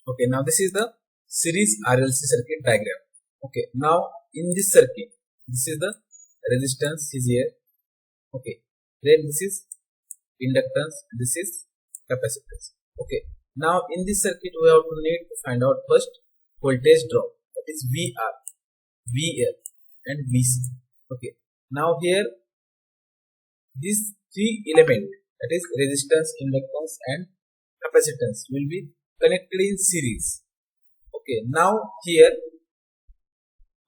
Okay, now this is the series RLC circuit diagram. Okay, now in this circuit, this is the resistance is here. Okay, then this is inductance, this is capacitance. Okay, now in this circuit we have to need to find out first voltage drop, that is VR, VL and VC. Okay, now here these three elements, that is resistance, inductance and capacitance, will be connected in series. Okay, now here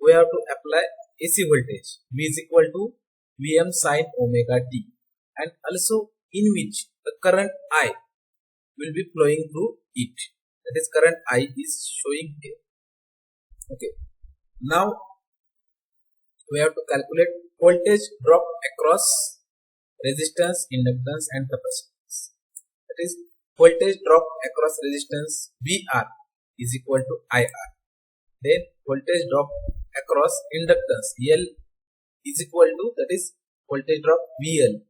we have to apply AC voltage. V is equal to Vm sin omega t, and also in which the current I will be flowing through it. That is current I is showing here. Okay, now we have to calculate voltage drop across resistance, inductance and capacitance. That is voltage drop across resistance VR is equal to IR. Then voltage drop across inductance L is equal to, that is voltage drop VL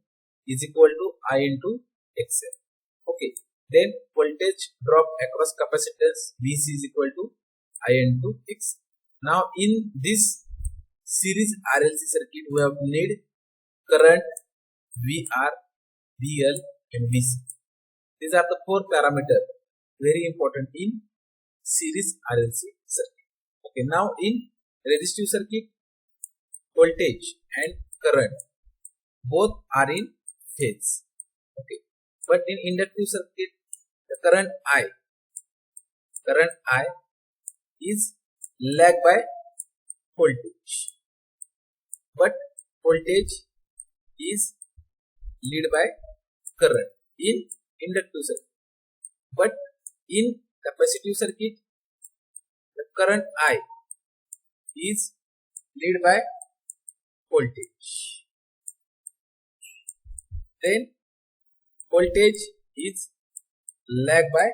is equal to I into XL. Okay, then voltage drop across capacitance VC is equal to I into X. Now in this series RLC circuit we have need current VR, VL and VC. These are the four parameters very important in series RLC circuit. Okay, now in resistive circuit, voltage and current both are in phase. Okay, but in inductive circuit, the current I is lagged by voltage, but voltage is lead by current in inductive circuit. But in capacitive circuit, the current I is lead by voltage. Then voltage is lagged by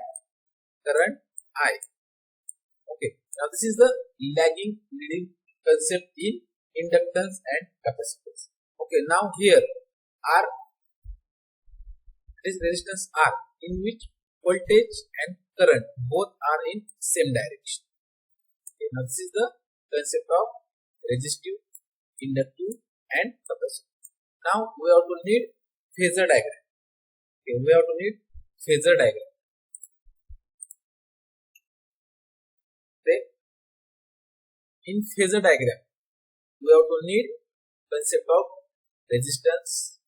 current I. Okay, now this is the lagging leading concept in inductance and capacitance. Okay, now here R is resistance R, in which voltage and current both are in same direction. Okay, now this is the concept of resistive, inductive and capacitive. Now we have to need phasor diagram. Okay, we have to need phasor diagram. Okay, in phasor diagram we have to need concept of resistance,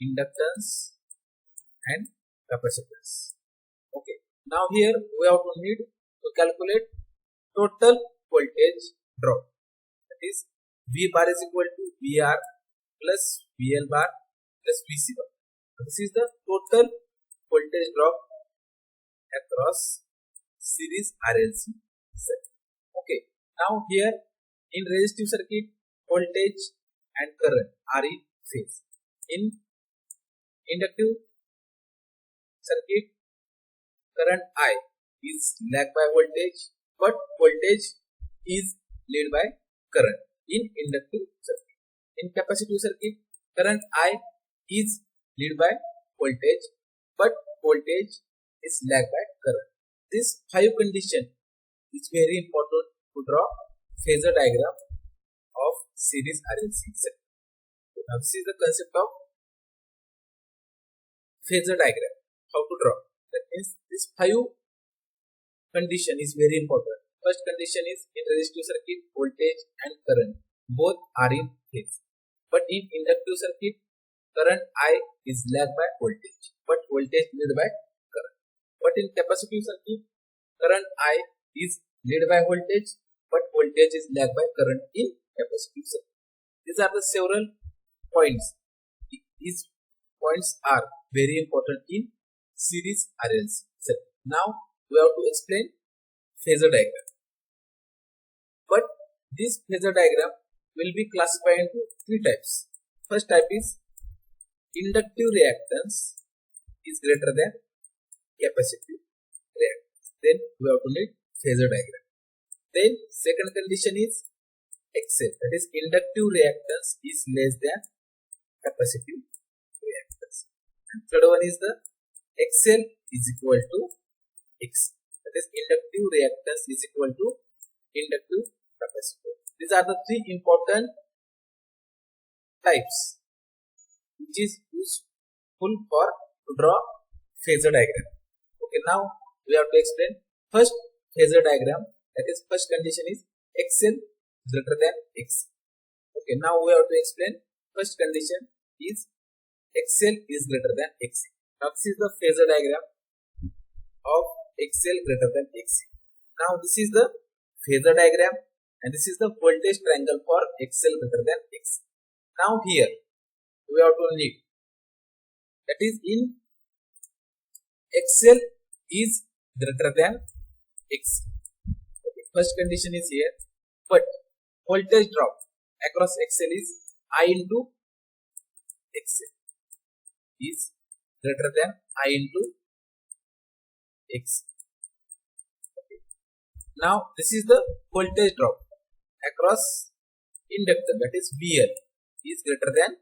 inductance and capacitance. Okay, now here we have to need to calculate total voltage drop, that is V bar is equal to VR plus VL bar plus VC bar. So this is the total voltage drop across series RLC circuit. Okay, now here in resistive circuit, voltage and current are in phase. In inductive circuit, current I is lagged by voltage, but voltage is led by current in inductive circuit. In capacitive circuit, current I is led by voltage, but voltage is lagged by current. This 5 condition is very important to draw phasor diagram of series RLC circuit. Now this is the concept of phasor diagram, how to draw. That means this 5 condition is very important. First condition is in resistive circuit, voltage and current both are in phase. But in inductive circuit, current I is lagged by voltage, but voltage led by current. But in capacitive circuit, current I is led by voltage, but voltage is lagged by current in capacitive circuit. These are the several points. These points are very important in series RLC circuit. Now we have to explain phasor diagram. But this phasor diagram will be classified into 3 types. First type is inductive reactance is greater than capacitive reactance. Then we have to need phasor diagram. Then second condition is XL, that is inductive reactance is less than capacitive reactance. And third one is the XL is equal to X, that is inductive reactance is equal to inductive capacitor. These are the three important types which is useful for to draw phasor diagram. Okay, now we have to explain first phasor diagram. That is, first condition is XL greater than X. Okay, now we have to explain first condition is XL is greater than X. Now this is the phasor diagram of XL greater than X. Now this is the phasor diagram and this is the voltage triangle for XL greater than X. Now here we have to need, that is, in XL is greater than X. Okay, first condition is here, but voltage drop across XL is I into XL is greater than I into X. Okay. Now this is the voltage drop across inductor, that is VL is greater than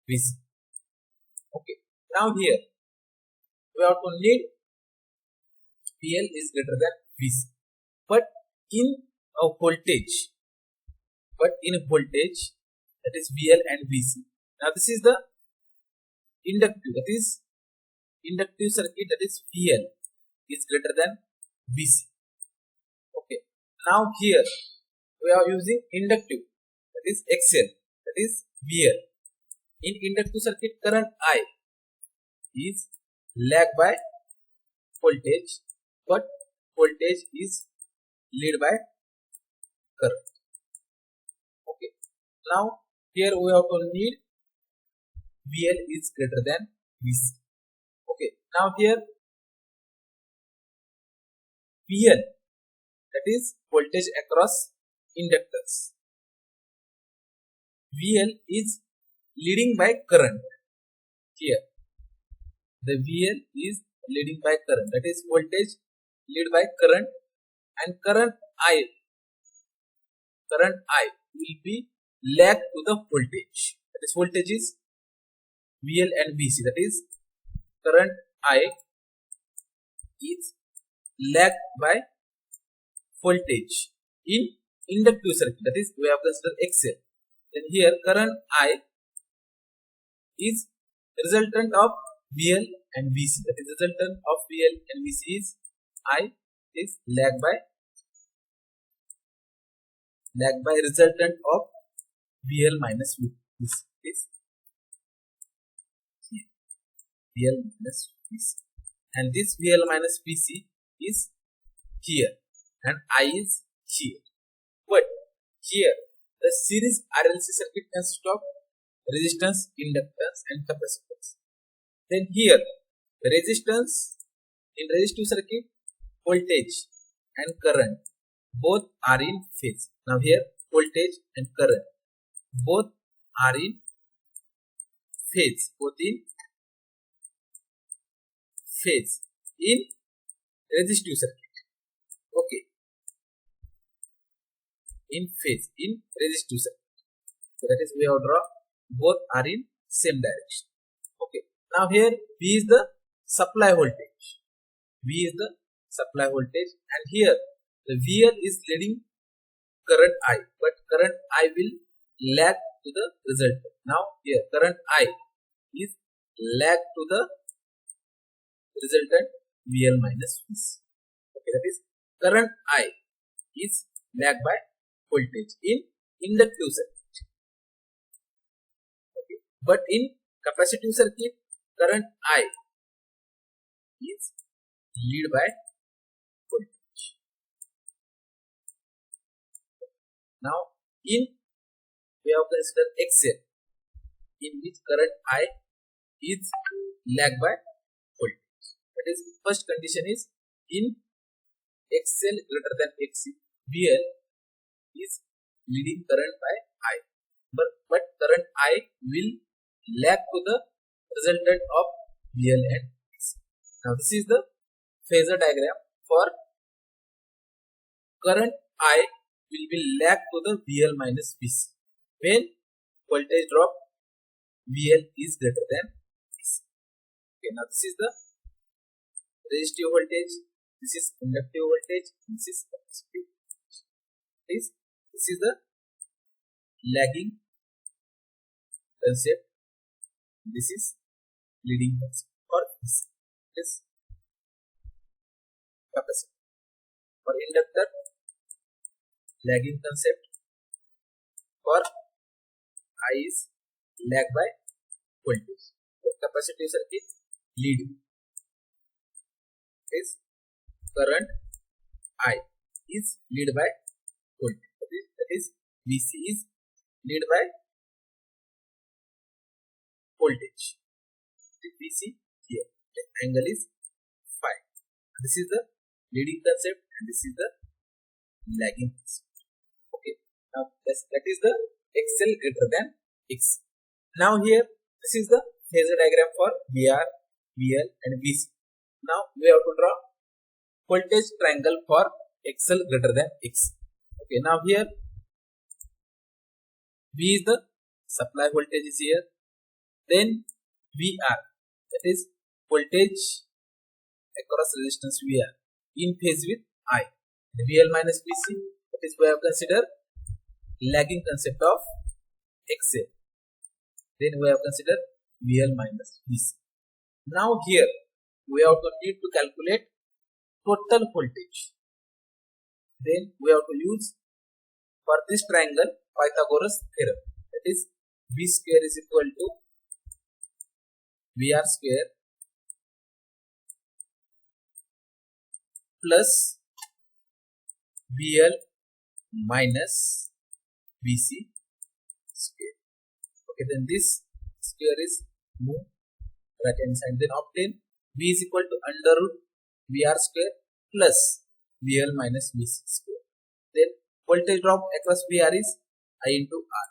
VC. Okay. Now here we have to need PL is greater than VC, but in a voltage, that is VL and VC. Now this is the inductive, that is inductive circuit, that is VL is greater than VC. Okay. Now here we are using inductive, that is XL, that is VL. In inductive circuit, current I is lag by voltage, but voltage is lead by current. Okay. Now here we have to need VL is greater than VC. Okay. Now here VL, that is voltage across inductors. VL is leading by current. Here the VL is leading by current, that is voltage lead by current, and current I will be lag to the voltage, that is voltage is VL and VC, that is current I is lag by voltage in inductive circuit, that is we have considered XL. Then here current I is resultant of VL and VC, that is resultant of VL and VC is I is lag by resultant of VL minus VC. This is VL minus VC, and this VL minus VC is here and I is here. But here the series RLC circuit consists of resistance, inductance and capacitance. Then here the resistance, in resistive circuit, voltage and current both are in phase. Now here voltage and current both are in phase, in resistive circuit. Okay, in phase in resistive circuit. So that is we have draw both are in same direction. Okay. Now here V is the supply voltage. And here the VL is leading current I, but current I will lag to the resultant. Now here current I is lag to the resultant VL minus VC. Okay, that is current I is lag by voltage in inductive circuit. Okay, but in capacitive circuit, current I is lead by voltage. Now in we have considered XL, in which current I is lag by voltage. That is, first condition is in XL greater than XC, VL is leading current by I, but current I will lag to the resultant of VL and VC. Now this is the phasor diagram for current I will be lag to the VL minus VC when voltage drop VL is greater than VC. Okay, now this is the resistive voltage, This is inductive voltage. This is capacitive voltage. This is the lagging concept. This is leading concept. For this capacitor. For inductor, lagging concept. For I is lag by voltage. For capacitive circuit, lead is current I is lead by voltage. That is VC is lead by voltage. VC here. The angle is phi. This is the leading concept and this is the lagging concept. Okay. Now that is the XL greater than X. Now here this is the phasor diagram for VR, VL and VC. Now we have to draw voltage triangle for XL greater than X. Okay. Now here V is the supply voltage is here. Then VR, that is voltage across resistance VR in phase with I. VL minus VC, that is we have considered lagging concept of XL. Then we have considered VL minus VC. Now here we have to need to calculate total voltage. Then we have to use for this triangle Pythagoras theorem. That is V square is equal to VR square plus VL minus VC square. Okay, then this square is moved right hand side. Then obtain V is equal to under root VR square plus VL minus VC square. Then voltage drop across VR is I into R.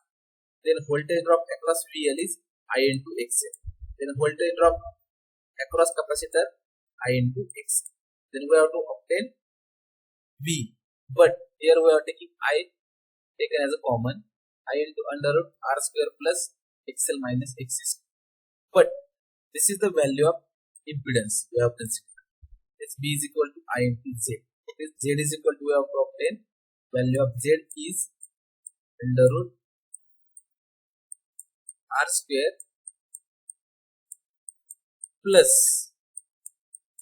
Then voltage drop across VL is I into XL. Then voltage drop across capacitor I into X. Then we have to obtain V. But here we are taking I taken as a common. I into under root R square plus XL minus X square. But this is the value of impedance we have considered. This B is equal to I into Z. This Z is equal to we have to obtain value of Z is under root R square plus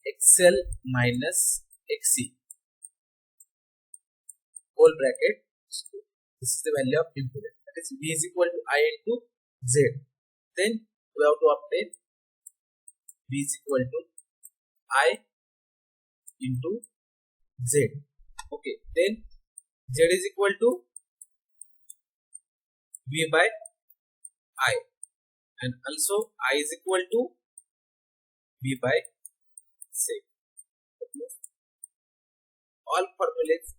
XL minus XC whole bracket. This is the value of impedance. That is V is equal to I into Z. Then we have to obtain V is equal to I into Z. Okay. Then Z is equal to V by I. And also I is equal to V by Z. All formulas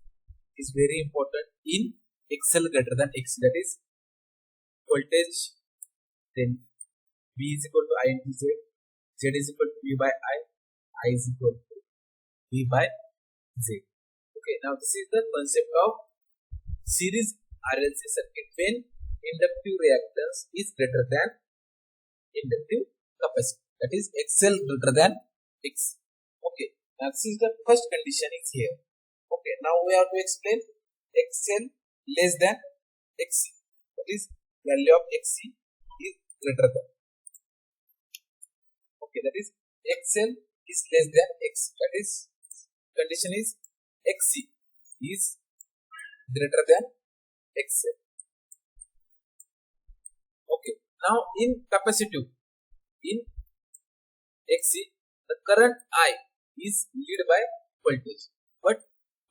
is very important in XL greater than X, that is voltage, then V is equal to I into Z, Z is equal to V by I is equal to V by Z. Okay, now this is the concept of series RLC circuit when inductive reactance is greater than inductive capacity, that is XL greater than X. Okay, now this is the first condition is here. Okay, now we have to explain XL less than XC, that is value of XC is greater than. Okay, that is XL is less than X, that is condition is XC is greater than XL. Okay, now in capacitive, in XC, the current I is lead by voltage, but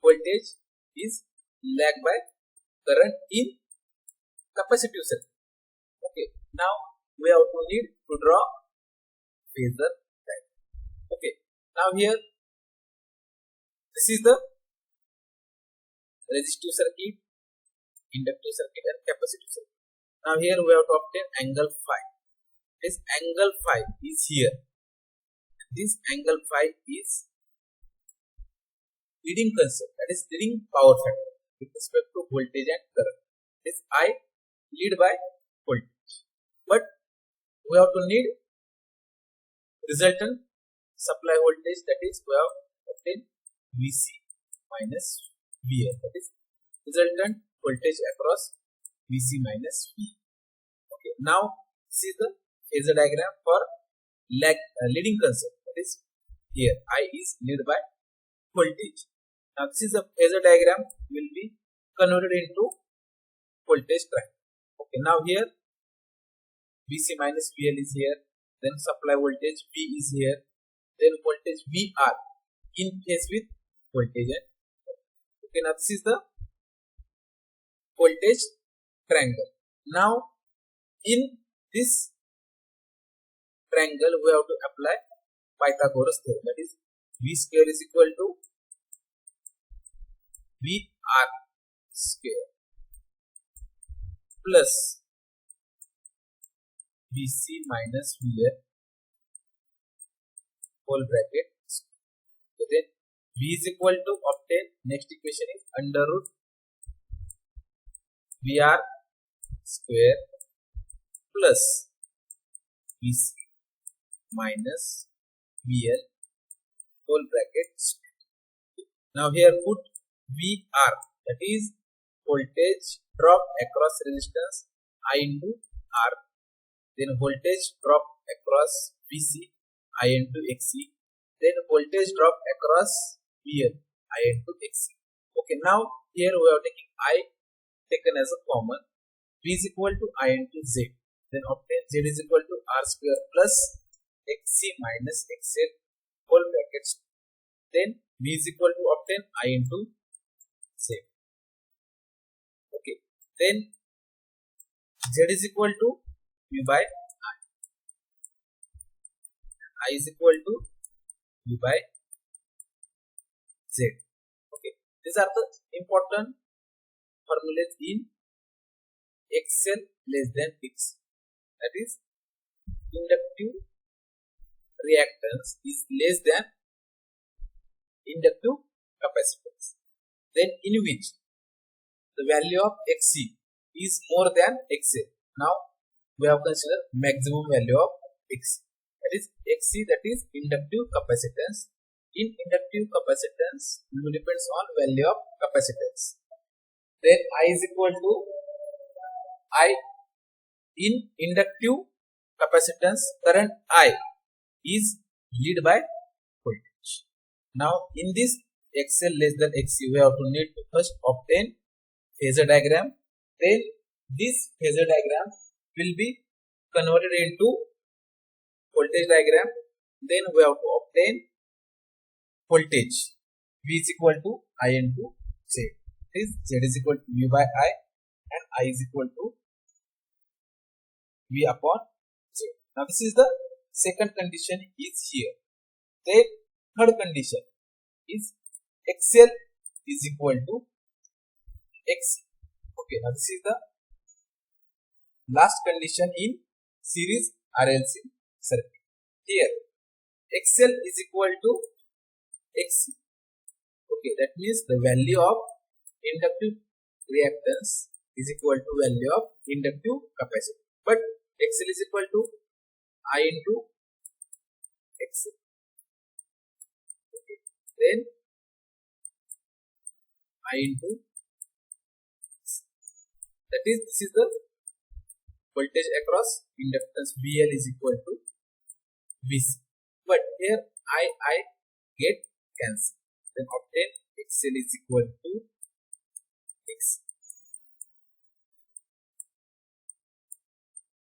voltage is lag by current in capacitive circuit. Okay, now we have to need to draw phasor diagram. Okay, now here this is the resistive circuit, inductive circuit and capacitive circuit. Now here we have to obtain angle phi. This angle phi is here. This angle phi is leading concept, that is leading power factor with respect to voltage and current. This I lead by voltage, but we have to need resultant supply voltage, that is we have obtained VC minus VL. That is resultant voltage across VC minus V. Okay. Now this is the phasor diagram for leading concept. That is here I is led by voltage. Now this is the phasor diagram will be converted into voltage triangle. Okay. Now here VC minus VL is here. Then supply voltage V is here. Then voltage VR in phase with voltage. Okay. Now this is the voltage triangle. Now in this triangle we have to apply Pythagoras theorem. That is V square is equal to VR square plus VC minus VL whole bracket. So then V is equal to obtain, next equation is under root VR square plus VC minus VL whole bracket. Now here put VR, that is voltage drop across resistance I into R. Then voltage drop across VC I into XC. Then voltage drop across VL I into XC. Okay, now here we are taking I taken as a common. V is equal to I into Z. Then obtain Z is equal to R square plus XC minus XZ whole brackets. Then V is equal to obtain I into Z. Okay, then Z is equal to V by I. I is equal to V by Z. Okay, these are the important formulas in XL less than X. That is, inductive reactance is less than inductive capacitance. Then in which the value of XC is more than XL. Now we have considered maximum value of XC. That is XC, that is inductive capacitance. In inductive capacitance, it depends on value of capacitance. Then I is equal to I. In inductive capacitance, current I is led by voltage. Now in this XL less than XC, we have to need to first obtain phasor diagram. Then this phasor diagram will be converted into voltage diagram. Then we have to obtain voltage. V is equal to I into Z. Z is equal to V by I and I is equal to V upon Z. Now this is the second condition is here. The third condition is XL is equal to XC. Okay, now this is the last condition in series RLC circuit. Here XL is equal to XC. Okay, that means the value of inductive reactance is equal to value of inductive capacitance. But XL is equal to I into XC. Okay. Then I into XC. That is, this is the voltage across inductance VL is equal to VC. But here I get cancelled. Then obtain XL is equal to X.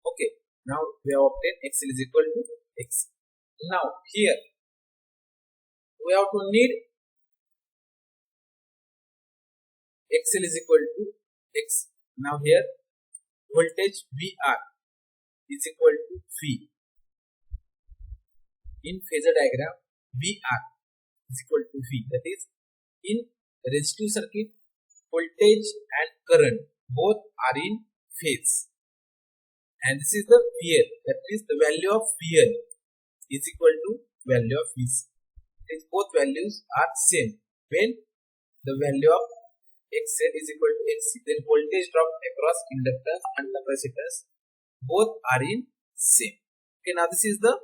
Okay, now we have obtained XL is equal to X. Now here we have to need XL is equal to X. Now here voltage VR is equal to V. In phasor diagram, VR is equal to V. That is, in resistive circuit, voltage and current both are in phase. And this is the VL. That means the value of VL is equal to value of VC. Both values are same. When the value of XL is equal to XC, then voltage drop across inductance and capacitance both are in same. Okay, now this is the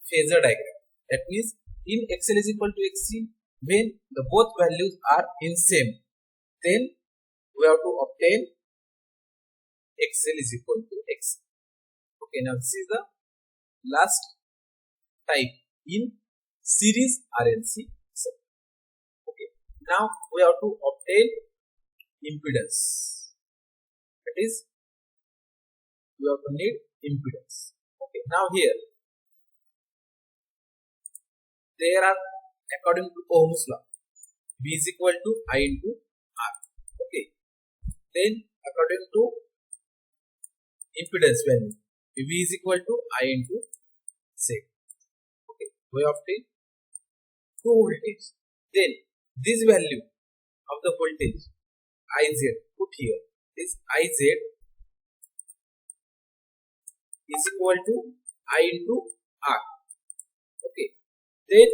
phasor diagram. That means in XL is equal to XC, when the both values are in same, then we have to obtain XL is equal to X. Okay, now this is the last type in series RLC circuit. Okay, now we have to obtain impedance. That is, we have to need impedance. Okay, now here there are, according to Ohm's law, V is equal to I into R. Okay, then according to impedance value, V is equal to I into Z. Okay, we obtain two voltage. Then this value of the voltage IZ put here, this IZ is equal to I into R. Okay, then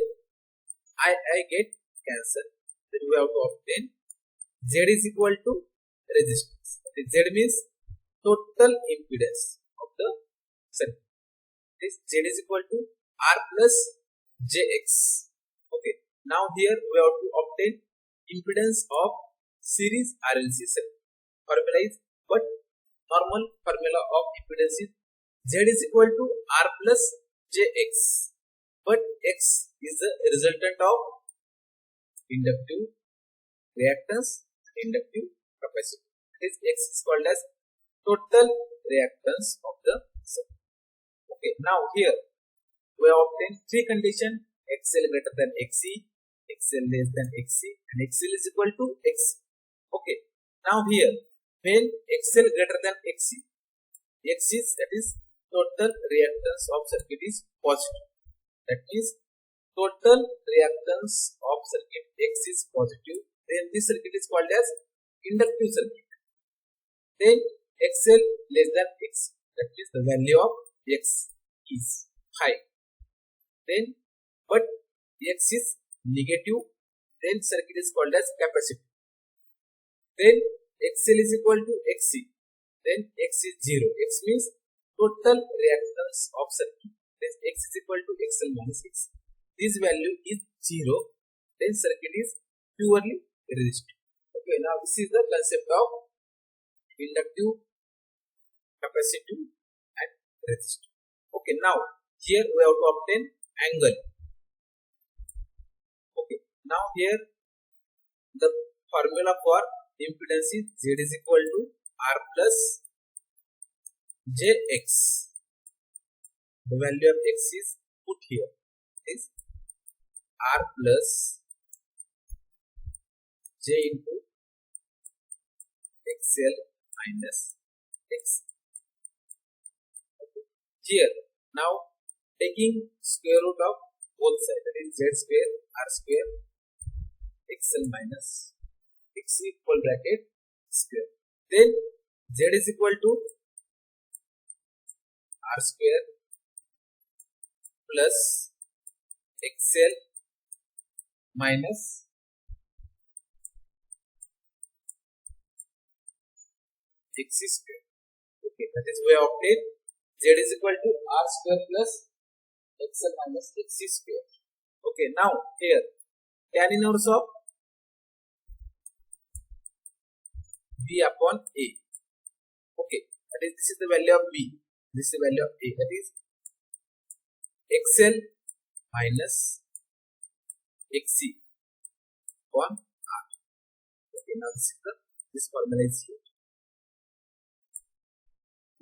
I get cancelled. Then we have to obtain Z is equal to resistance. Z means total impedance of the circuit. This Z is equal to R plus JX. Okay, now here we have to obtain impedance of series RLC circuit. Formula is, but normal formula of impedance is Z is equal to R plus JX, but X is the resultant of inductive reactance, inductive capacity. This X is called as total reactance of the circuit. Okay, now here we have obtained three conditions: XL greater than XC, XL less than XC, and XL is equal to X. Okay, now here when XL greater than XC, X is, that is, total reactance of circuit is positive. That means total reactance of circuit X is positive. Then this circuit is called as inductive circuit. Then XL less than X, that means the value of X is high. Then but X is negative, then circuit is called as capacitive. Then XL is equal to XC, then X is 0. X means total reactance of circuit. Then X is equal to XL minus X. This value is 0, then circuit is purely resistive. Okay, now this is the concept of inductive, capacitive and resistive. Okay, now here we have to obtain angle. Okay, now here the formula for impedance is Z is equal to R plus JX. The value of X is put here, is R plus J into XL minus X. Okay. Here now taking square root of both sides, that is Z square R square XL minus XC equal bracket square. Then Z is equal to R square plus XL minus XC square. Okay, that is we obtain Z is equal to R square plus XL minus XC square. Okay, now here tan inverse of V upon A. Okay, that is, this is the value of V, this is the value of A, that is XL minus XC upon R. Okay, now this formula is here.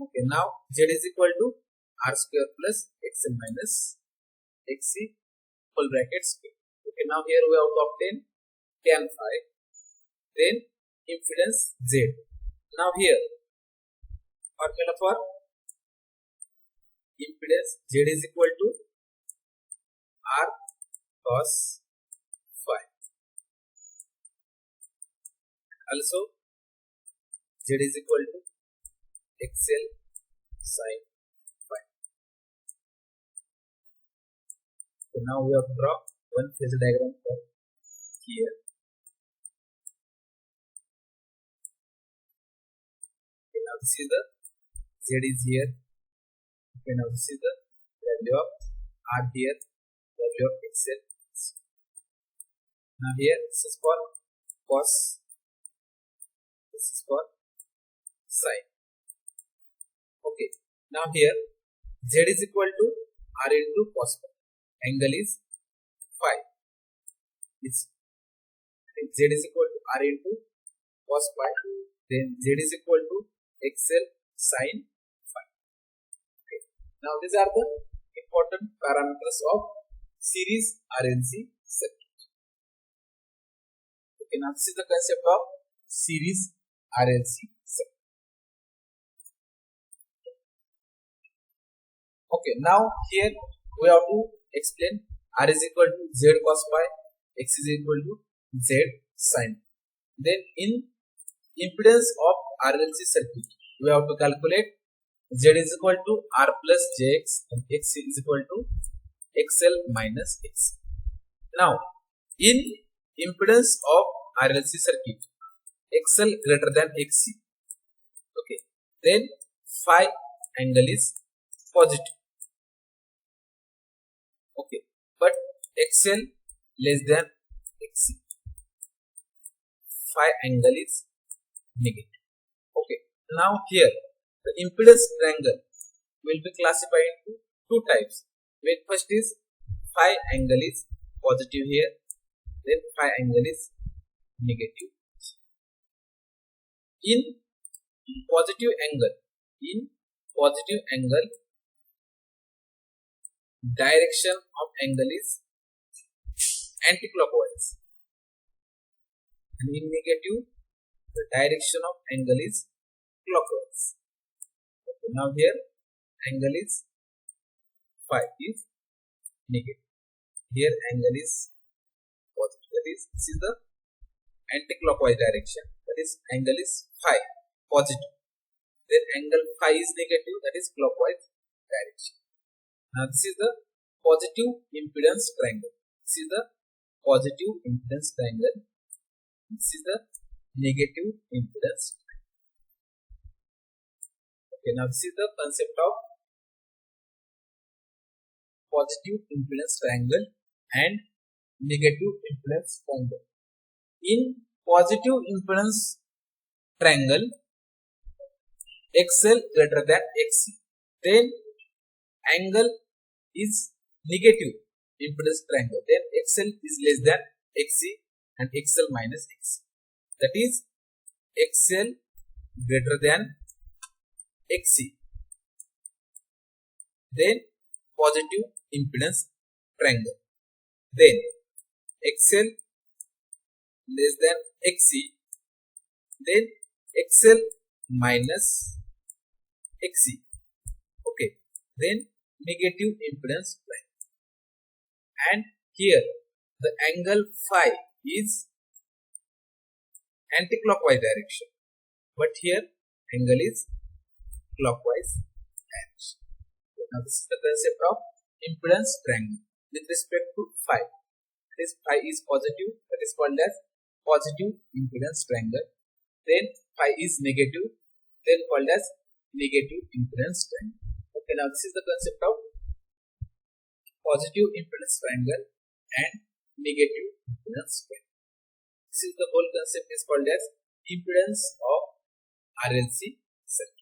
Okay, now Z is equal to R square plus XL minus XC full bracket square. Okay, now here we have to obtain tan phi, then impedance Z. Now here formula for impedance Z is equal to R cos phi. Also Z is equal to XL sin phi. So now we have to draw one phasor diagram for here. Okay, now this is the Z is here. Okay, now this is the value of R here, value of XL. Now here this is for cos, this is for sine. Okay. Now here z is equal to r into cos phi. Angle is phi. It's z is equal to r into cos phi. Then z is equal to xl sine phi. Okay. Now these are the important parameters of series RLC circuit. Okay. Now this is the concept of series RLC circuit. Okay, now here we have to explain R is equal to Z cos phi, X is equal to Z sin. Then in impedance of RLC circuit, we have to calculate Z is equal to R plus Jx and X is equal to XL minus X. Now, in impedance of RLC circuit, XL greater than XC, okay, then phi angle is positive. Okay, but XL less than XC, phi angle is negative. Okay, now here the impedance triangle will be classified into two types. Where first is phi angle is positive here, then phi angle is negative. In positive angle, direction of angle is anti-clockwise, and in negative, the direction of angle is clockwise. Okay, now here angle is phi is negative. Here angle is positive. That is, this is the anti-clockwise direction. That is, angle is phi positive. Then angle phi is negative. That is clockwise direction. Now this is the positive impedance triangle. This is the positive impedance triangle. This is the negative impedance triangle. Okay, now this is the concept of positive impedance triangle and negative impedance triangle. In positive impedance triangle, XL greater than XC, then angle is negative impedance triangle, then XL is less than XC and XL minus XC. That is, XL greater than XC, then positive impedance triangle. Then XL less than XC, then XL minus XC. Okay, then negative impedance triangle. And here the angle phi is anti-clockwise direction, but here angle is clockwise direction. Now this is the concept of impedance triangle with respect to phi. That is, phi is positive, that is called as positive impedance triangle. Then phi is negative, then called as negative impedance triangle. Okay, now this is the concept of positive impedance triangle and negative impedance triangle. This is the whole concept is called as impedance of RLC circuit.